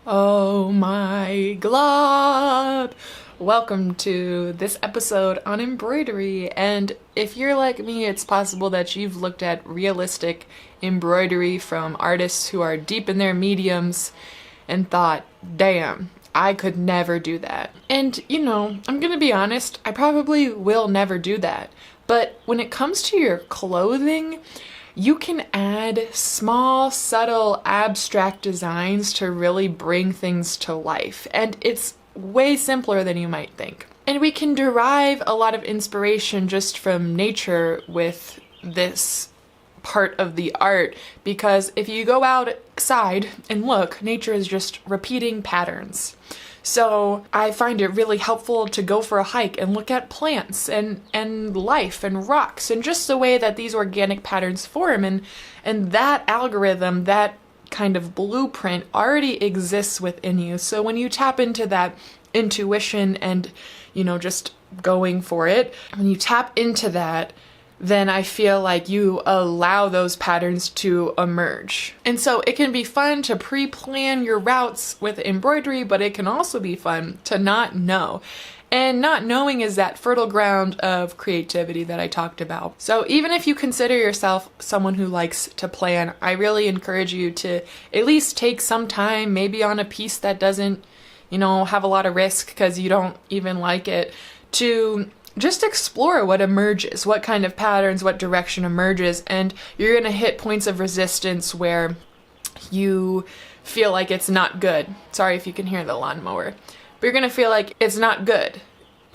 Oh my glob! Welcome to this episode on embroidery, and if you're like me, it's possible that you've looked at realistic embroidery from artists who are deep in their mediums and thought, damn, I could never do that. And you know, I'm gonna be honest, I probably will never do that. But when it comes to your clothing, you can add small, subtle, abstract designs to really bring things to life. And it's way simpler than you might think. And we can derive a lot of inspiration just from nature with this part of the art, because if you go outside and look, nature is just repeating patterns. So I find it really helpful to go for a hike and look at plants and life and rocks and just the way that these organic patterns form, and that algorithm, that kind of blueprint already exists within you. So when you tap into that intuition and, you know, just going for it, when you tap into that, then I feel like you allow those patterns to emerge. And so it can be fun to pre-plan your routes with embroidery, but it can also be fun to not know. And not knowing is that fertile ground of creativity that I talked about. So even if you consider yourself someone who likes to plan, I really encourage you to at least take some time, maybe on a piece that doesn't, you know, have a lot of risk because you don't even like it, to just explore what emerges, what kind of patterns, what direction emerges, and you're gonna hit points of resistance where you feel like it's not good. Sorry if you can hear the lawnmower, but you're gonna feel like it's not good.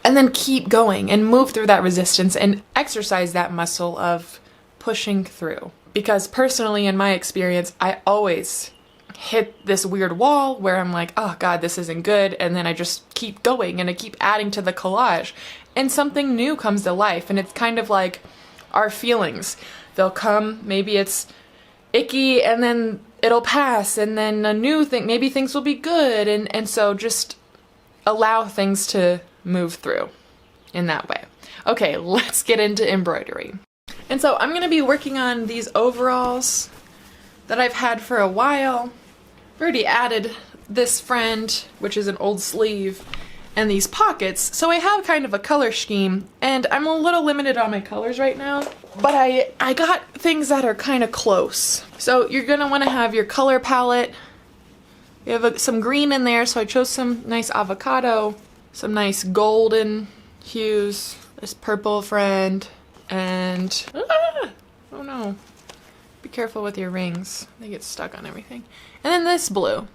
And then keep going and move through that resistance and exercise that muscle of pushing through. Because personally, in my experience, I always hit this weird wall where I'm like, oh God, this isn't good. And then I just keep going and I keep adding to the collage. And something new comes to life, and it's kind of like our feelings. They'll come, maybe it's icky, and then it'll pass, and then a new thing, maybe things will be good, and so just allow things to move through in that way. Okay, let's get into embroidery. And so I'm gonna be working on these overalls that I've had for a while. I've already added this friend, which is an old sleeve, and these pockets, so I have kind of a color scheme, and I'm a little limited on my colors right now, but I got things that are kind of close. So you're gonna want to have your color palette. You have some green in there, so I chose some nice avocado, some nice golden hues, this purple friend, and oh no, be careful with your rings, they get stuck on everything, and then this blue.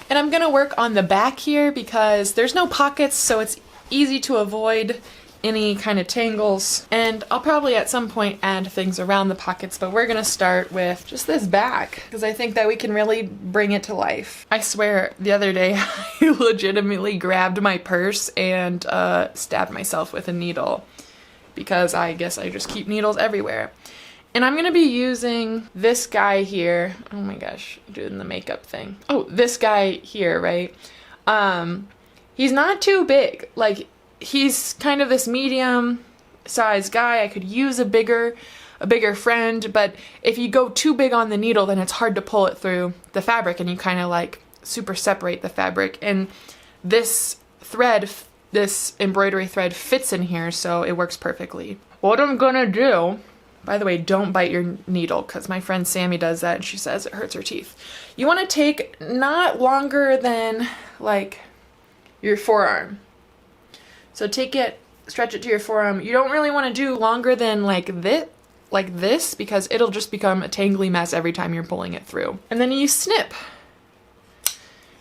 And I'm gonna work on the back here because there's no pockets, so it's easy to avoid any kind of tangles. And I'll probably at some point add things around the pockets, but we're gonna start with just this back because I think that we can really bring it to life. I swear the other day I legitimately grabbed my purse and stabbed myself with a needle because I guess I just keep needles everywhere. And I'm gonna be using this guy here. Oh my gosh, doing the makeup thing. Oh, this guy here, right? He's not too big. Like, he's kind of this medium sized guy. I could use a bigger friend, but if you go too big on the needle, then it's hard to pull it through the fabric, and you kind of like super separate the fabric. And this thread, this embroidery thread, fits in here, so it works perfectly. What I'm gonna do, by the way, don't bite your needle, because my friend Sammy does that and she says it hurts her teeth. You want to take not longer than like your forearm. So take it, stretch it to your forearm. You don't really want to do longer than like this, because it'll just become a tangly mess every time you're pulling it through. And then you snip.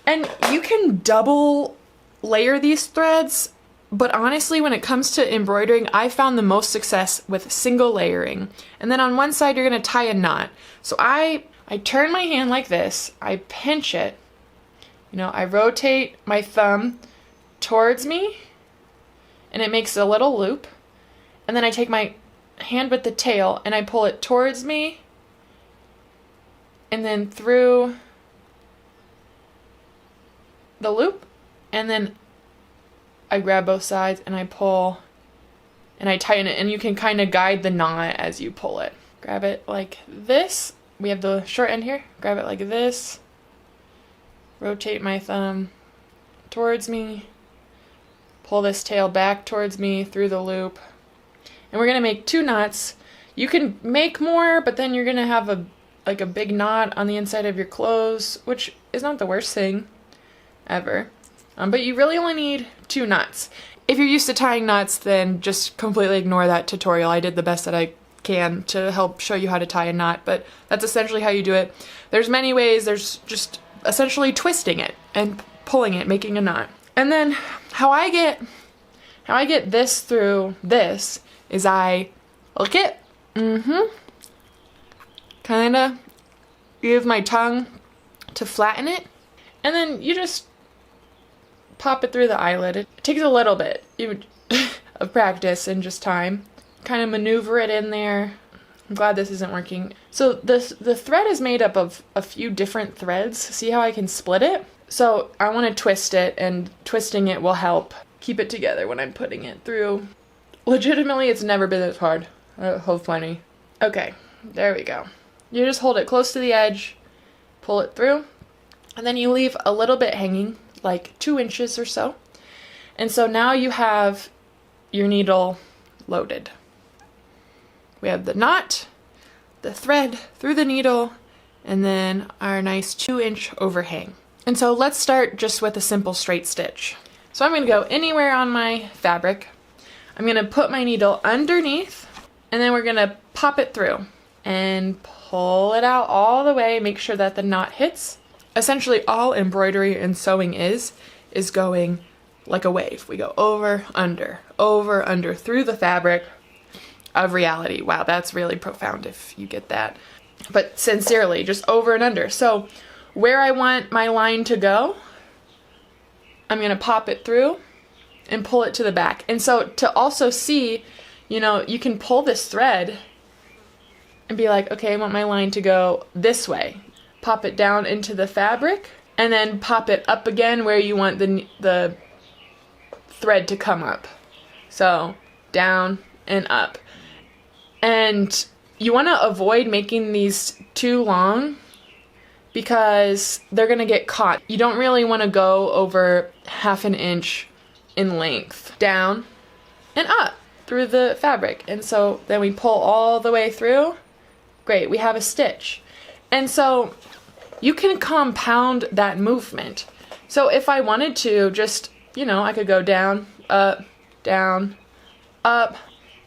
And you can double layer these threads. But honestly, when it comes to embroidering, I found the most success with single layering. And then on one side, you're gonna tie a knot. So I turn my hand like this, I pinch it, you know, I rotate my thumb towards me, and it makes a little loop. And then I take my hand with the tail, and I pull it towards me, and then through the loop, and then I grab both sides and I pull and I tighten it, and you can kind of guide the knot as you pull it. Grab it like this. We have the short end here. Grab it like this rotate my thumb towards me, pull this tail back towards me through the loop, and we're going to make 2 knots. You can make more, but then you're going to have a big knot on the inside of your clothes, which is not the worst thing ever. But you really only need 2 knots. If you're used to tying knots, then just completely ignore that tutorial. I did the best that I can to help show you how to tie a knot, but that's essentially how you do it. There's many ways. There's just essentially twisting it and pulling it, making a knot. And then how I get this through this is I lick it, kind of use my tongue to flatten it, and then you just pop it through the eyelid. It takes a little bit of practice and just time. Kind of maneuver it in there. I'm glad this isn't working. So the thread is made up of a few different threads. See how I can split it? So I want to twist it, and twisting it will help keep it together when I'm putting it through. Legitimately, it's never been this hard. How funny. Okay, there we go. You just hold it close to the edge, pull it through, and then you leave a little bit hanging, like 2 inches or so. And so now you have your needle loaded. We have the knot, the thread through the needle, and then our nice 2-inch overhang. And so let's start just with a simple straight stitch. So I'm going to go anywhere on my fabric. I'm going to put my needle underneath, and then we're going to pop it through and pull it out all the way. Make sure that the knot hits. Essentially all embroidery and sewing is going like a wave. We go over, under, through the fabric of reality. Wow, that's really profound if you get that. But sincerely, just over and under. So where I want my line to go, I'm going to pop it through and pull it to the back. And so to also see, you can pull this thread and be like, okay, I want my line to go this way. Pop it down into the fabric, and then pop it up again where you want the thread to come up. So down and up. And you want to avoid making these too long because they're going to get caught. You don't really want to go over 1/2 inch in length. Down and up through the fabric. And so then we pull all the way through. Great, we have a stitch. And so you can compound that movement. So if I wanted to, just, I could go down, up,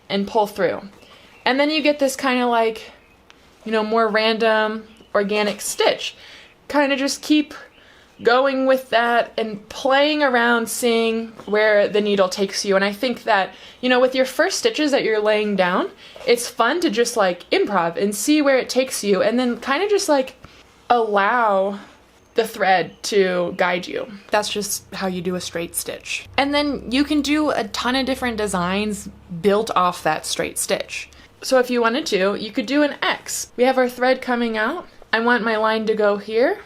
and pull through. And then you get this kind of like, more random organic stitch. Kind of just keep going with that and playing around, seeing where the needle takes you. And I think that, with your first stitches that you're laying down, it's fun to just like improv and see where it takes you, and then kind of just like allow the thread to guide you. That's just how you do a straight stitch. And then you can do a ton of different designs built off that straight stitch. So if you wanted to, you could do an X. We have our thread coming out. I want my line to go here.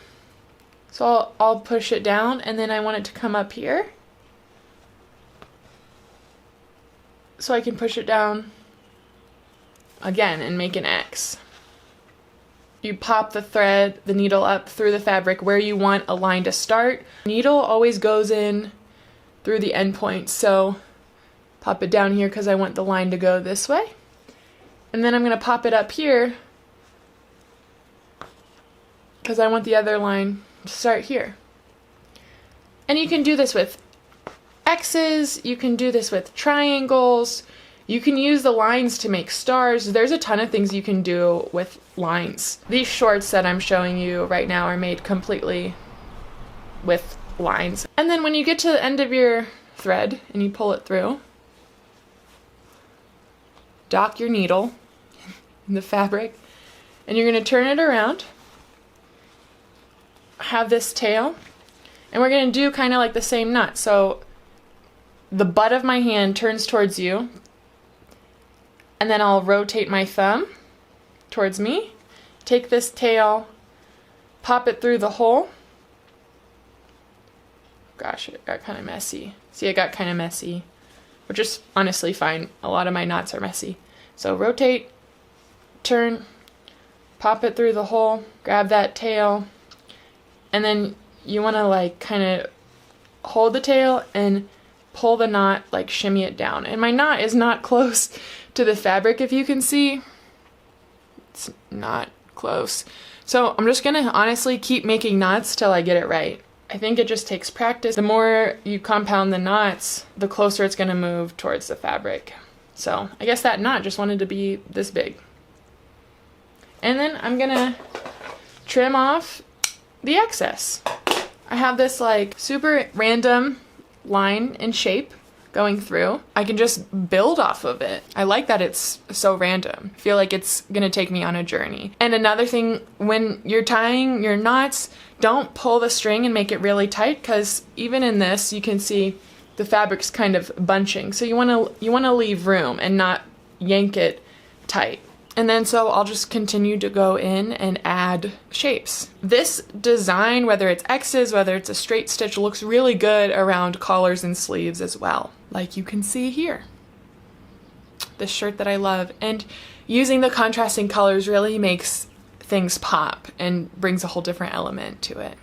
So I'll push it down, and then I want it to come up here. So I can push it down again and make an X. You pop the needle up through the fabric where you want a line to start. Needle always goes in through the end point, so pop it down here because I want the line to go this way. And then I'm going to pop it up here because I want the other line to start here. And you can do this with X's, you can do this with triangles, you can use the lines to make stars. There's a ton of things you can do with lines. These shorts that I'm showing you right now are made completely with lines. And then when you get to the end of your thread and you pull it through, dock your needle in the fabric, and you're going to turn it around, have this tail, and we're going to do kind of like the same knot. So the butt of my hand turns towards you, and then I'll rotate my thumb towards me, take this tail, pop it through the hole. Gosh, it got kind of messy. See, it got kind of messy, which is honestly fine. A lot of my knots are messy. So rotate, turn, pop it through the hole, grab that tail, and then you want to like kind of hold the tail and pull the knot, like shimmy it down. And my knot is not close to the fabric, if you can see. It's not close. So I'm just gonna honestly keep making knots till I get it right. I think it just takes practice. The more you compound the knots, the closer it's gonna move towards the fabric. So I guess that knot just wanted to be this big. And then I'm gonna trim off the excess. I have this like super random line and shape going through. I can just build off of it. I like that it's so random. I feel like it's gonna take me on a journey. And another thing, when you're tying your knots, don't pull the string and make it really tight, because even in this you can see the fabric's kind of bunching. So you wanna leave room and not yank it tight. And then so I'll just continue to go in and add shapes. This design, whether it's X's, whether it's a straight stitch, looks really good around collars and sleeves as well. Like you can see here. This shirt that I love. And using the contrasting colors really makes things pop and brings a whole different element to it.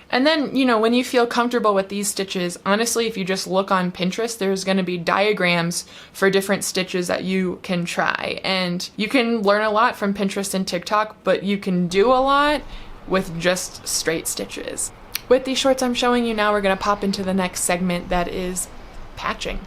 And then, you know, when you feel comfortable with these stitches, honestly, if you just look on Pinterest, there's going to be diagrams for different stitches that you can try. And you can learn a lot from Pinterest and TikTok, but you can do a lot with just straight stitches. With these shorts I'm showing you now, we're going to pop into the next segment, that is patching.